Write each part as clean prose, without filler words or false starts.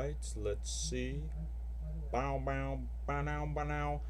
right, let's see. Bow, bow, bow, now, bow, now.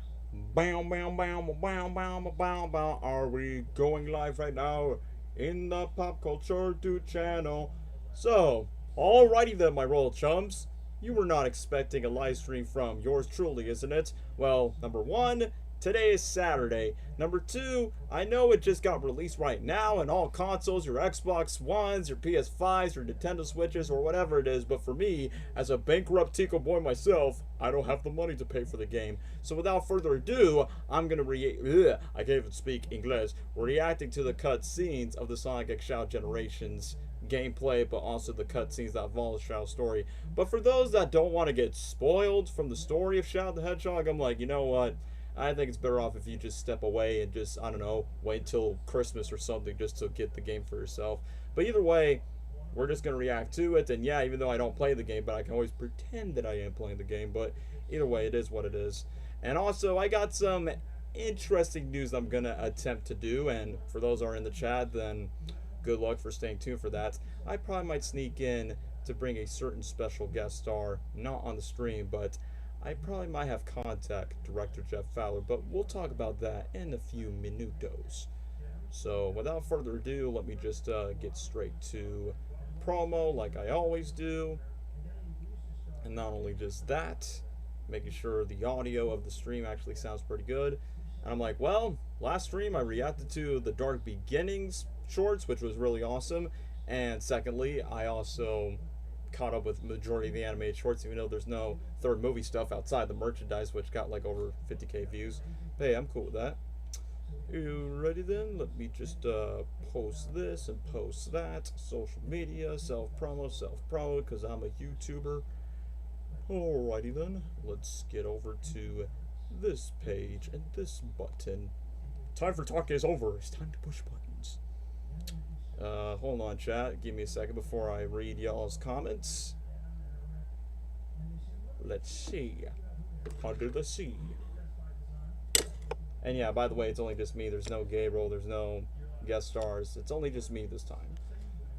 Bow, bow, bow, bow, bow, bow, bow. Are we going live right now in the Pop Culture Dude channel? So, alrighty then, my royal chums. You were not expecting a live stream from yours truly, isn't it? Well, number one, today is Saturday. Number two, I know it just got released right now in all consoles, your Xbox Ones, your PS5s, your Nintendo Switches, or whatever it is, but for me, as a bankrupt Tico boy myself, I don't have the money to pay for the game. So without further ado, I'm gonna I can't even speak English. Reacting to the cutscenes of the Sonic X Shout Generations gameplay, but also the cutscenes that follow Shout's story. But for those that don't want to get spoiled from the story of Shout the Hedgehog, I'm like, you know what? I think it's better off if you just step away and just, I don't know, wait till Christmas or something just to get the game for yourself. But either way, we're just going to react to it. And yeah, even though I don't play the game, but I can always pretend that I am playing the game. But either way, it is what it is. And also, I got some interesting news I'm going to attempt to do. And for those who are in the chat, then good luck for staying tuned for that. I probably might sneak in to bring a certain special guest star, not on the stream, but I probably might have contact director Jeff Fowler, but we'll talk about that in a few minutos. So without further ado, let me just get straight to promo like I always do. And not only just that, making sure the audio of the stream actually sounds pretty good. And I'm like, well, last stream I reacted to the Dark Beginnings shorts, which was really awesome. And secondly, I also caught up with majority of the animated shorts, even though there's no third movie stuff outside the merchandise, which got like over 50k views. But hey, I'm cool with that. You ready then? Let me just post this and post that. Social media, self-promo, because I'm a YouTuber. Alrighty then, let's get over to this page and this button. Time for talk is over. It's time to push buttons. Hold on, chat. Give me a second before I read y'all's comments. Let's see. Under the sea. And yeah, by the way, it's only just me. There's no Gabriel. There's no guest stars. It's only just me this time.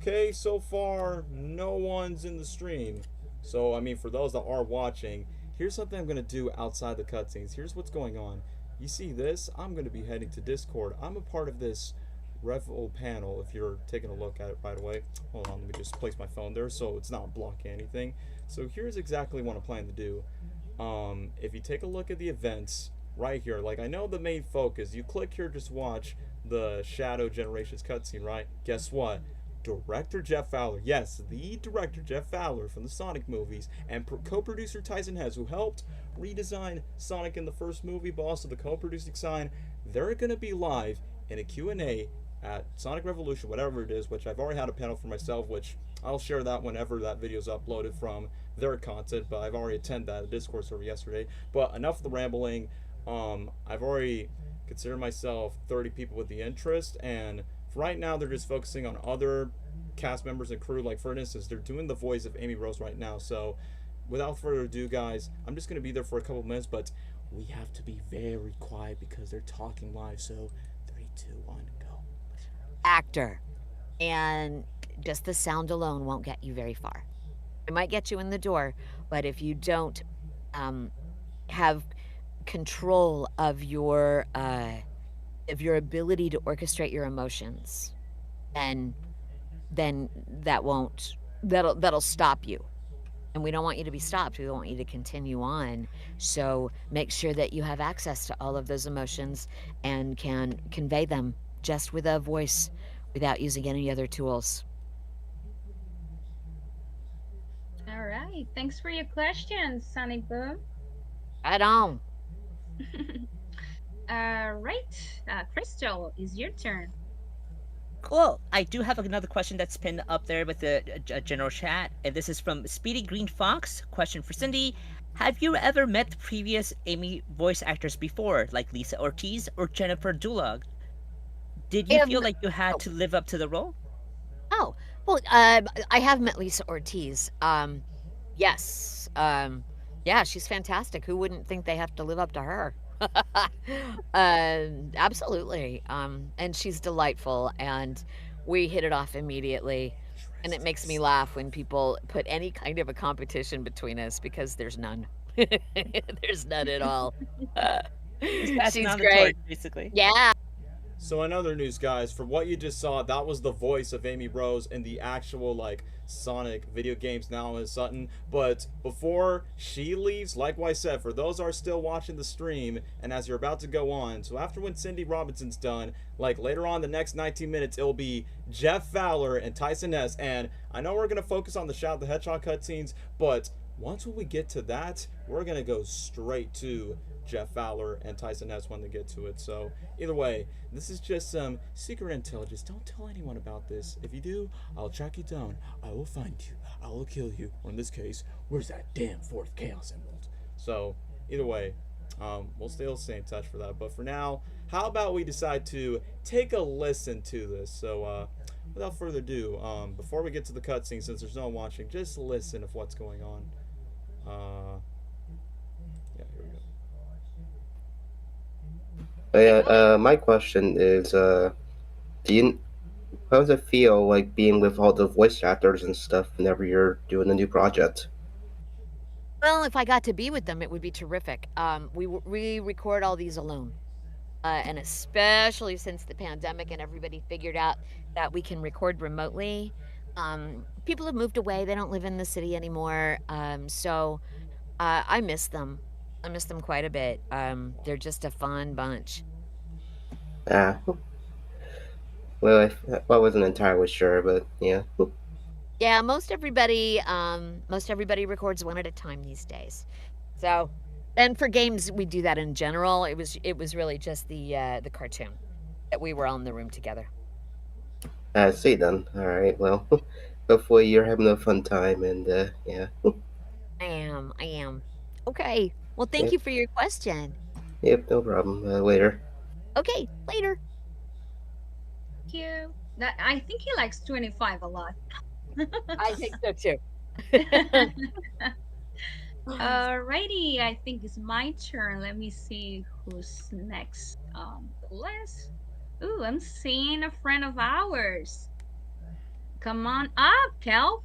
Okay, so far, no one's in the stream. So, I mean, for those that are watching, here's something I'm going to do outside the cutscenes. Here's what's going on. You see this? I'm going to be heading to Discord. I'm a part of this Revel panel, if you're taking a look at it right away. Hold on, let me just place my phone there so it's not blocking anything. So here's exactly what I'm planning to do. If you take a look at the events right here, like I know the main focus, you click here, just watch the Shadow Generations cutscene, right? Guess what? Director Jeff Fowler, yes, the director Jeff Fowler from the Sonic movies, and co-producer Tyson Hess, who helped redesign Sonic in the first movie, but also the co-producing sign, they're going to be live in a Q&A at Sonic Revolution, whatever it is, which I've already had a panel for myself, which I'll share that whenever that video is uploaded from their content, but I've already attended that Discord server yesterday. But enough of the rambling. I've already considered myself 30 people with the interest, and for right now they're just focusing on other cast members and crew. Like for instance, they're doing the voice of Amy Rose right now. So without further ado, guys, I'm just going to be there for a couple minutes, but we have to be very quiet because they're talking live. So 3, 2, 1, go. Actor, and just the sound alone won't get you very far. It might get you in the door, but if you don't have control of your ability to orchestrate your emotions, then that'll stop you. And we don't want you to be stopped. We want you to continue on. So make sure that you have access to all of those emotions and can convey them just with a voice without using any other tools. All right. Thanks for your questions, Sonic Boom. Right on. Right. Crystal, it's your turn. Cool. I do have another question that's pinned up there with the general chat, and this is from Speedy Green Fox. Question for Cindy: have you ever met the previous Amy voice actors before, like Lisa Ortiz or Jennifer Dulag? Did you feel like you had to live up to the role? Oh, well, I have met Lisa Ortiz. Yes. Yeah, she's fantastic. Who wouldn't think they have to live up to her? Absolutely. And she's delightful, and we hit it off immediately. And it makes me laugh when people put any kind of a competition between us because there's none. There's none at all. He's passing She's on the torch, great. basically. Yeah. So in other news, guys, for what you just saw, that was the voice of Amy Rose in the actual like Sonic video games now in Sutton. But before she leaves, like I said, for those are still watching the stream, and as you're about to go on, so after when Cindy Robinson's done, like later on the next 19 minutes, it'll be Jeff Fowler and Tyson S. And I know we're gonna focus on the Shout the Hedgehog cutscenes, but once we get to that, we're gonna go straight to Jeff Fowler and Tyson S when they get to it. So either way, this is just some secret intelligence. Don't tell anyone about this. If you do, I'll track you down. I will find you. I will kill you. Or in this case, where's that damn fourth Chaos Emerald? So either way, we'll still stay in touch for that. But for now, how about we decide to take a listen to this? So without further ado, before we get to the cutscene, since there's no one watching, just listen of what's going on. Uh, yeah, here we go. Yeah, my question is, do you how does it feel like being with all the voice actors and stuff whenever you're doing a new project? Well, if I got to be with them, it would be terrific. We record all these alone. And especially since the pandemic and everybody figured out that we can record remotely, people have moved away. They don't live in the city anymore. So I miss them. I miss them quite a bit. They're just a fun bunch. Ah, well, I wasn't entirely sure, but yeah. Yeah, most everybody records one at a time these days. So, and for games, we do that in general. It was really just the cartoon that we were all in the room together. I see then. All right, well, hopefully you're having a fun time, and yeah. I am. Okay. Well, thank Yep, you for your question. yep, no problem. Later. Okay, later. Thank you. That I think he likes 25 a lot. I think so too. Alrighty, I think it's my turn. Let me see who's next on the list. Ooh, I'm seeing a friend of ours. Come on up, Kelp.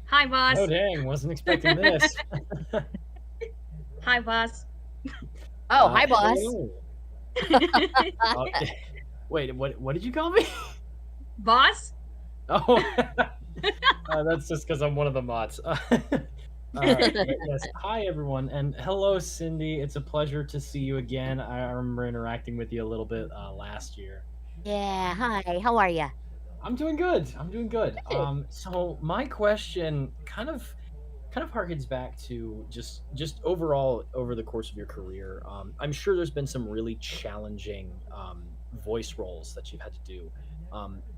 Hi, boss. Oh dang, wasn't expecting this. Hi, boss. Oh, hi, boss. Hello. Wait, what did you call me? Boss? Oh, that's just because I'm one of the mods. Yes, hi everyone, and hello Cindy. It's a pleasure to see you again. I remember interacting with you a little bit last year. Yeah, hi. How are you? I'm doing good. I'm doing good. Good. So my question kind of harkens back to just overall over the course of your career. I'm sure there's been some really challenging voice roles that you've had to do.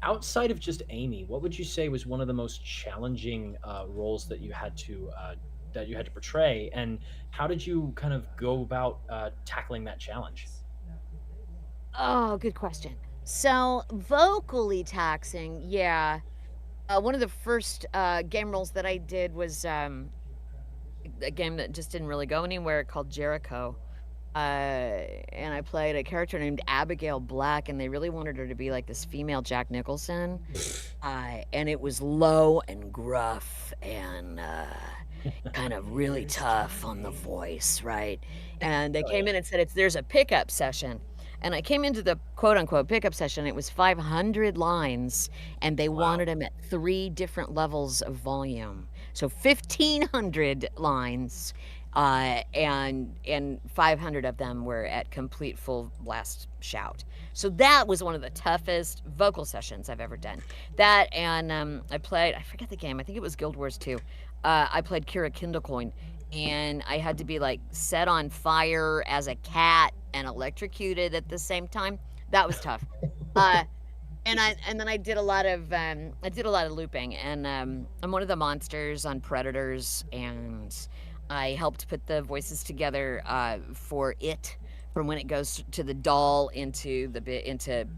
Outside of just Amy, what would you say was one of the most challenging roles that you had to portray, and how did you kind of go about tackling that challenge? Oh, good question. So, vocally taxing, yeah. One of the first game roles that I did was a game that just didn't really go anywhere called Jericho. And I played a character named Abigail Black, and they really wanted her to be like this female Jack Nicholson. And it was low and gruff and kind of really tough on the voice, right? And they Oh came yeah. in and said, there's a pickup session. And I came into the quote unquote pickup session. It was 500 lines, and they Wow. wanted them at 3 different levels of volume. So 1,500 lines, and 500 of them were at complete full blast shout. So that was one of the toughest vocal sessions I've ever done. That and I forget the game. I think it was Guild Wars 2. I played Kira Kindlecoin, and I had to be like set on fire as a cat and electrocuted at the same time. That was tough. Uh, and then I did a lot of looping, and I'm one of the monsters on Predators, and I helped put the voices together for it from when it goes to the doll into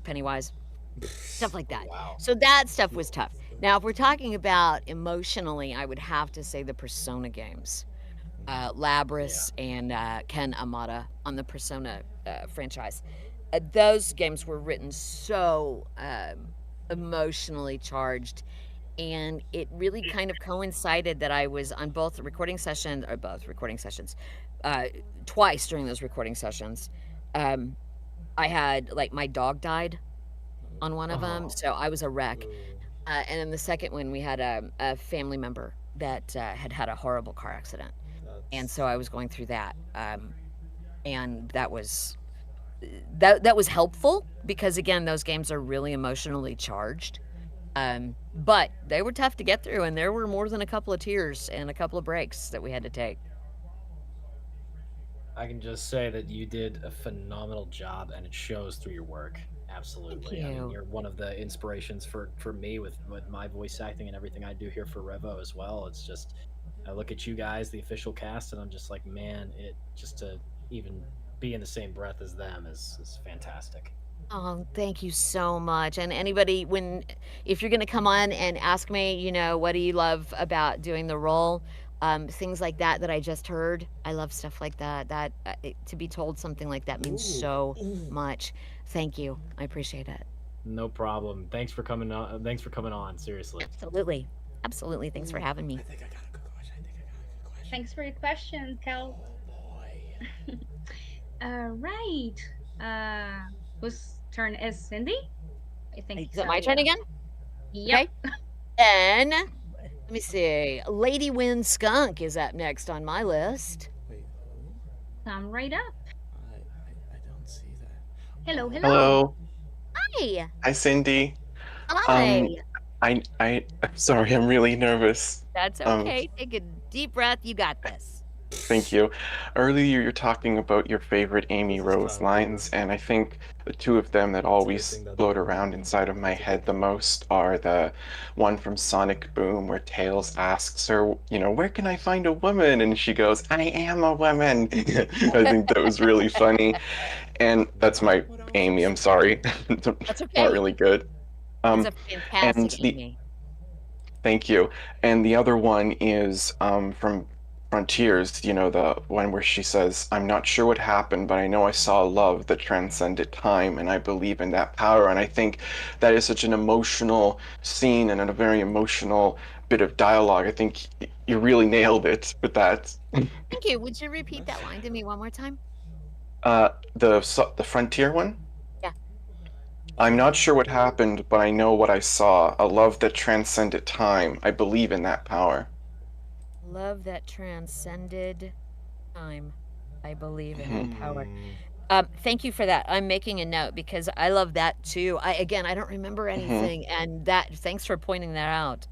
Pennywise, stuff like that. Wow. So that stuff was tough. Now, if we're talking about emotionally, I would have to say the Persona games, Yeah. Labris and Ken Amata on the Persona franchise. Those games were written so emotionally charged. And it really kind of coincided that I was on both recording sessions, uh, twice during those recording sessions. Um, I had like my dog died on one of them, Oh, so I was a wreck. Ooh, And then the second one, we had a family member that had a horrible car accident, and so that's I was going through that. And that was helpful because again, those games are really emotionally charged. But they were tough to get through, and there were more than a couple of tears and a couple of breaks that we had to take. I can just say that you did a phenomenal job, and it shows through your work. Thank Absolutely. I mean, you. you're one of the inspirations for me with my voice acting and everything I do here for Revo as well. It's just I look at you guys, the official cast, and I'm just like, man, it just to even be in the same breath as them is fantastic. Oh, thank you so much. And anybody, if you're going to come on and ask me, what do you love about doing the role? Things like that I just heard. I love stuff like that. To be told something like that means ooh, so ooh. much. Thank you. I appreciate it. No problem. Thanks for coming on. Thanks for coming on. Seriously. Absolutely. Absolutely. Thanks for Ooh, having I me. think I got a good question. I think I got a good question. Thanks for your question, Cal. Oh boy. All right. Uh, whose turn is Cindy? I think Is it so. my turn Yeah. again? Yep. Okay. And let me see. Lady Wind Skunk is up next on my list. Wait, who? Come right up. I don't see that. Hello, Oh, hello. Hello. Hi. Hi, Cindy. Hi. Um, I'm sorry, I'm really nervous. That's Um, okay. Take a deep breath. You got this. Thank you. Earlier, you're talking about your favorite Amy this is Rose kind of weird. lines, and I think the two of them that It's a good always thing that float around inside of my it's a good head the thing. most are the one from Sonic Boom where Tails asks her, where can I find a woman? And she goes, I am a woman. I think that was really funny. And that's Not my what I was Amy, I'm sorry. expecting. That's Not okay. really good. It's Um, a and fantastic the Amy. Thank you. And the other one is from Frontiers, the one where she says, I'm not sure what happened, but I know I saw love that transcended time, and I believe in that power. And I think that is such an emotional scene and a very emotional bit of dialogue. I think you really nailed it with that. Thank you. Would you repeat that That's line to me one more time? The Frontier one? Yeah. I'm not sure what happened, but I know what I saw. A love that transcended time. I believe in that power. Love that transcended time. I believe in that Hmm. power. hmm. Thank you for that. I'm making a note because I love that too. I don't remember Hmm. anything, and thanks for pointing that out.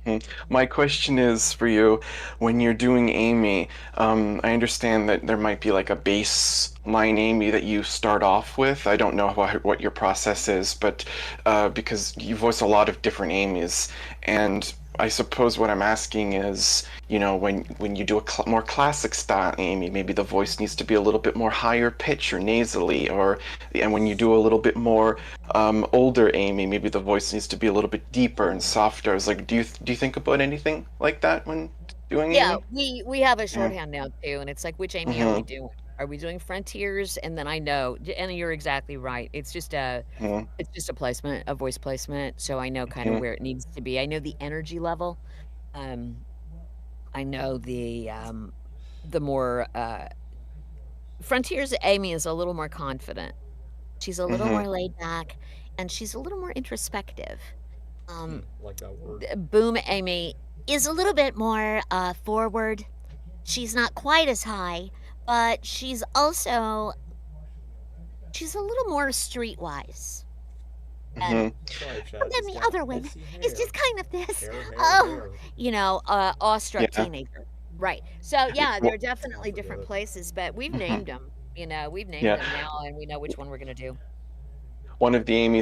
Mhm. My question is for you, when you're doing Amy, I understand that there might be like a baseline Amy that you start off with. I don't know what your process is, but because you voice a lot of different Amys, and I suppose what I'm asking is, when you do a more classic style Amy, maybe the voice needs to be a little bit more higher pitch or nasally, and when you do a little bit more older Amy, maybe the voice needs to be a little bit deeper and softer. I was like, do you think about anything like that when doing Yeah, Amy? we have a Yeah. shorthand now too, and it's like, which Amy are we Mm-hmm. doing? Are we doing Frontiers? And then I know, and you're exactly right. Mm-hmm. It's just a placement, a voice placement, so I know kind of Mm-hmm. where it needs to be. I know the energy level. Um, I know the more Frontiers Amy is a little more confident. She's a little Mm-hmm. more laid back, and she's a little more introspective. Hmm, Um, like that word. Boom Amy is a little bit more forward. She's not quite as high, but she's a little more streetwise. And Mm-hmm. Sorry, and Chad. then He's the got other one messy is hair. just kind of this, oh, Hair. awestruck Yeah. teenager. Right. So yeah, Well, they're I'll definitely forgive different it. places, but we've mhm. named them. We've named Yeah. them now, and we know which one we're gonna do. One of the Amy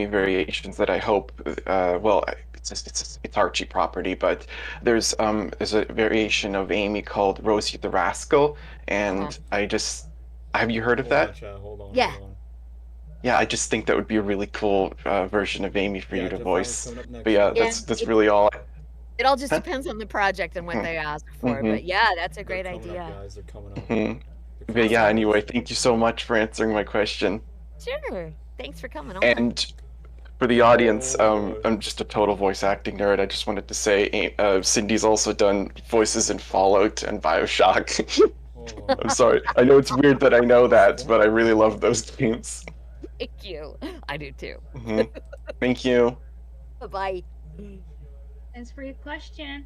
variations that I hope, well, it's Archie property, but there's a variation of Amy called Rosie the Rascal, Uh-huh. and have you heard of Hold on, that? Chad. Yeah. Hold on. Yeah, I just think that would be a really cool version of Amy for Yeah, you to Jeff Allen's voice. coming up But next, yeah, Yeah. guys. that's It really all. it all just Huh? depends on the project and what Mhm. they ask for. Mhm. But yeah, that's a They're great coming up, idea. guys. They're coming up. Mhm. They're But coming yeah, up, Awesome. anyway, boys. thank you so much for answering my question. Sure. Thanks for coming on. And For the audience, Oh, boy. I'm just a total voice acting nerd. I just wanted to say Cindy's also done voices in Fallout and Bioshock. Oh, I'm sorry. I know it's weird that I know that, but I really Fallout. love those games. Thank you. I do too. Hmm. Thank you. Bye-bye. Thanks for your question.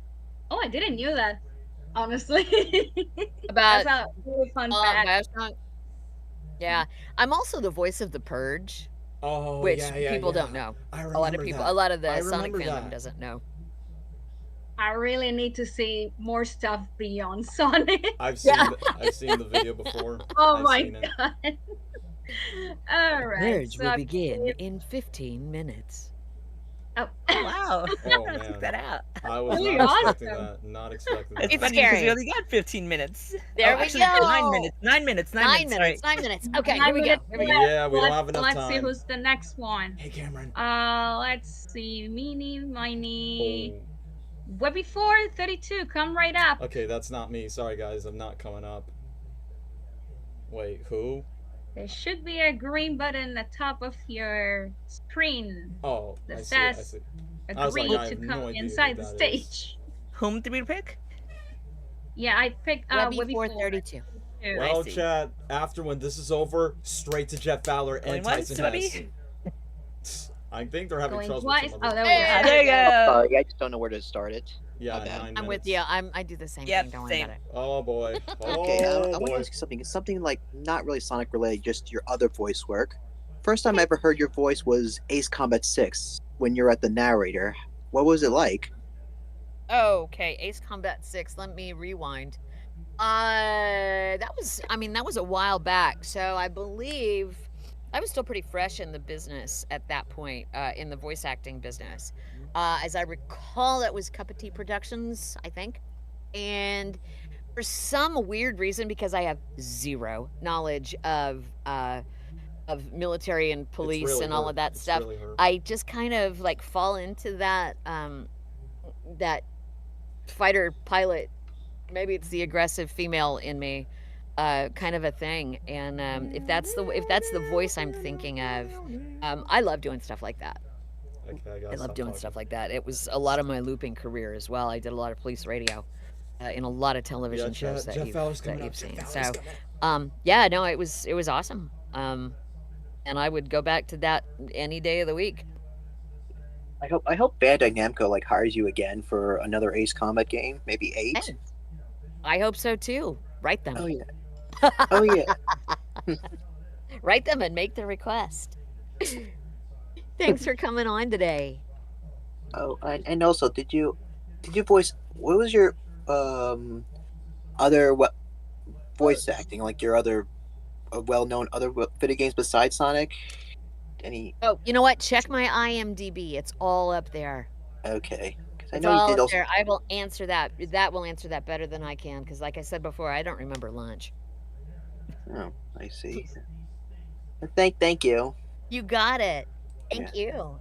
Oh, I didn't knew that. Honestly, that's About a really fun fact. Bioshock. Yeah. I'm also the voice of the Purge, Oh, which yeah, yeah, people don't yeah. know. I A lot of remember people, that. a lot of I the Sonic remember fandom that. doesn't know. I really need to see more stuff beyond Sonic. Yeah. I've seen the video before. Oh I've my seen it. god. All right. Purge So will I begin believe. in 15 minutes. Oh, Oh wow! Oh I'll check man, that out. I was really not expecting awesome. that. Not expecting It's It's that. funny because we scary. only got 15 minutes. Oh, There we actually, 9 go. minutes. 9 minutes. 9 9 minutes. Sorry. minutes. 9 minutes. Okay, here 9 we go. minutes Here we go. left. Yeah, we don't have enough Let's see time. who's the next one. Hey, Cameron. Let's see. Meeny, miny. Oh, Webby 432, come right up. okay, that's not me. Sorry, guys, I'm not coming up. Wait, who? There should be a green button at the top of your screen Oh, that I see. I says see. I was like, agree I to have no come idea who inside the that is. stage. Whom did we pick? Yeah, I picked Webby Webby 432. 432. Well, see. Chad, after when this is over, straight to Jeff Fowler Going and once, Tyson Webby? Hess. I think they're having Going troubles twice. with some Oh, other. there we go. Ah, there you go. Sorry, I just don't know where to start it. Yeah, My bad. 9 I'm with minutes. you. I do the same Yep, thing. Don't worry same. about it. Oh boy. Oh Okay, I want to boy. ask you something. It's something like not really Sonic related, just your other voice work. First time I ever heard your voice was Ace Combat 6 when you're at the narrator. What was it like? Okay, Ace Combat 6. Let me rewind. That was a while back. So I believe I was still pretty fresh in the business at that point, in the voice acting business. As I recall, that was Cup of Tea Productions, I think. And for some weird reason, because I have zero knowledge of military and police really and all hurt. of that It's stuff, really hurt. I just kind of like fall into that that fighter pilot. Maybe it's the aggressive female in me, kind of a thing. And if that's the voice I'm thinking of, I love doing stuff like that. Okay, I I gotta love stop doing talking. stuff like that. It was a lot of my looping career as well. I did a lot of police radio, in a lot of television shows that Jeff you've Fowler's coming up. seen. Jeff So, Fowler's coming. yeah, no, it was awesome. And I would go back to that any day of the week. I hope Bandai Namco like hires you again for another Ace Combat game, maybe 8. Hey, I hope so too. Write them. Oh yeah. Oh yeah. Write them and make the request. Thanks for coming on today. Oh, and also, did you voice? What was your other voice acting? Like your other well-known other video games besides Sonic? Any? Oh, you know what? Check my IMDb. It's all up there. Okay, because I It's know you all did up also. there. I will answer that. That will answer that better than I can, because like I said before, I don't remember lunch. Oh, I see. Thank you. You got it. Thank you.